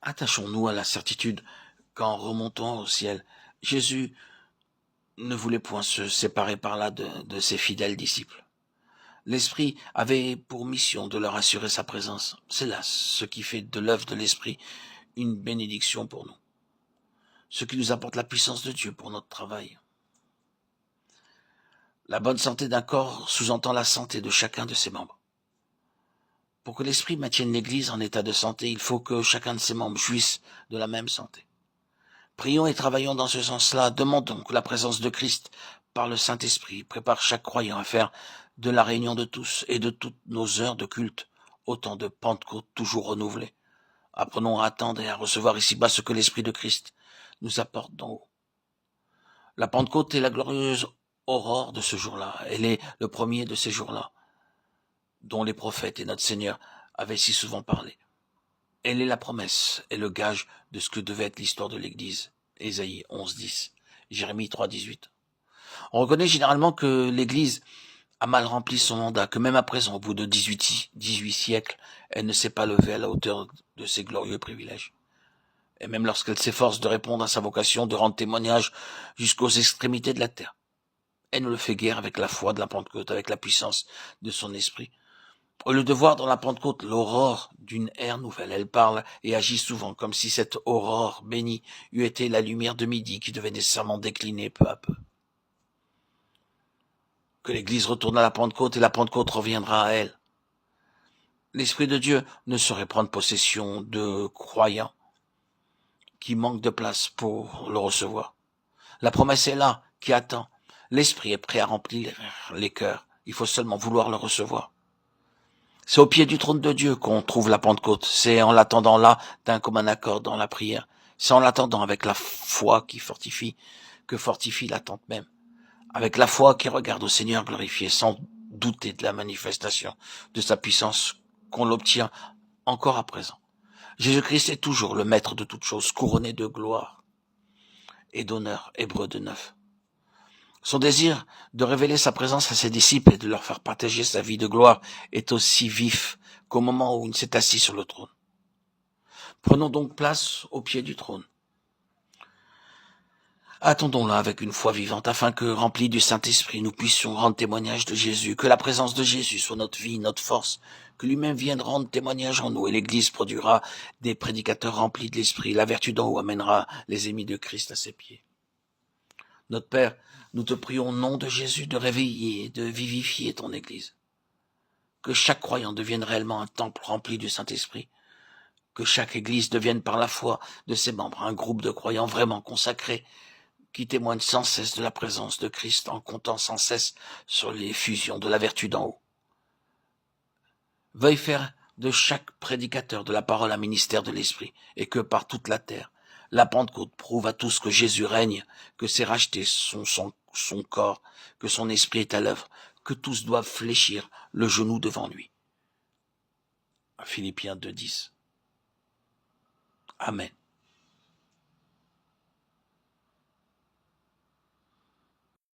Attachons-nous à la certitude qu'en remontant au ciel, Jésus ne voulait point se séparer par là de ses fidèles disciples. L'Esprit avait pour mission de leur assurer sa présence. C'est là ce qui fait de l'œuvre de l'Esprit une bénédiction pour nous, ce qui nous apporte la puissance de Dieu pour notre travail. La bonne santé d'un corps sous-entend la santé de chacun de ses membres. Pour que l'Esprit maintienne l'Église en état de santé, il faut que chacun de ses membres jouisse de la même santé. Prions et travaillons dans ce sens-là. Demandons que la présence de Christ, par le Saint-Esprit, prépare chaque croyant à faire de la réunion de tous et de toutes nos heures de culte autant de Pentecôtes toujours renouvelées. Apprenons à attendre et à recevoir ici-bas ce que l'Esprit de Christ nous apporte d'en haut. La Pentecôte est la glorieuse aurore de ce jour-là. Elle est le premier de ces jours-là, dont les prophètes et notre Seigneur avaient si souvent parlé. Elle est la promesse et le gage de ce que devait être l'histoire de l'Église. Ésaïe 11:10, Jérémie 3:18. On reconnaît généralement que l'Église a mal rempli son mandat, que même à présent, au bout de 18 siècles, elle ne s'est pas levée à la hauteur de ses glorieux privilèges. Et même lorsqu'elle s'efforce de répondre à sa vocation, de rendre témoignage jusqu'aux extrémités de la terre, elle ne le fait guère avec la foi de la Pentecôte, avec la puissance de son esprit. Au lieu de voir dans la Pentecôte l'aurore d'une ère nouvelle, elle parle et agit souvent comme si cette aurore bénie eût été la lumière de midi qui devait nécessairement décliner peu à peu. Que l'Église retourne à la Pentecôte et la Pentecôte reviendra à elle. L'Esprit de Dieu ne saurait prendre possession de croyants qui manquent de place pour le recevoir. La promesse est là, qui attend. L'Esprit est prêt à remplir les cœurs. Il faut seulement vouloir le recevoir. C'est au pied du trône de Dieu qu'on trouve la Pentecôte. C'est en l'attendant là, d'un commun accord dans la prière. C'est en l'attendant avec la foi qui fortifie, que fortifie l'attente même. Avec la foi qui regarde au Seigneur glorifié, sans douter de la manifestation de sa puissance, qu'on l'obtient encore à présent. Jésus-Christ est toujours le maître de toutes choses, couronné de gloire et d'honneur. Hébreux 2:9. Son désir de révéler sa présence à ses disciples et de leur faire partager sa vie de gloire est aussi vif qu'au moment où il s'est assis sur le trône. Prenons donc place au pied du trône. Attendons-le avec une foi vivante afin que, remplis du Saint-Esprit, nous puissions rendre témoignage de Jésus, que la présence de Jésus soit notre vie, notre force, que lui-même vienne rendre témoignage en nous et l'Église produira des prédicateurs remplis de l'Esprit. La vertu d'en haut amènera les ennemis de Christ à ses pieds. Notre Père, nous te prions au nom de Jésus de réveiller et de vivifier ton Église. Que chaque croyant devienne réellement un temple rempli du Saint-Esprit. Que chaque Église devienne par la foi de ses membres un groupe de croyants vraiment consacrés qui témoignent sans cesse de la présence de Christ en comptant sans cesse sur l'effusion de la vertu d'en haut. Veuille faire de chaque prédicateur de la parole un ministère de l'Esprit et que par toute la terre, la Pentecôte prouve à tous que Jésus règne, que ses rachetés sont son corps, que son esprit est à l'œuvre, que tous doivent fléchir le genou devant lui. Philippiens 2:10. Amen.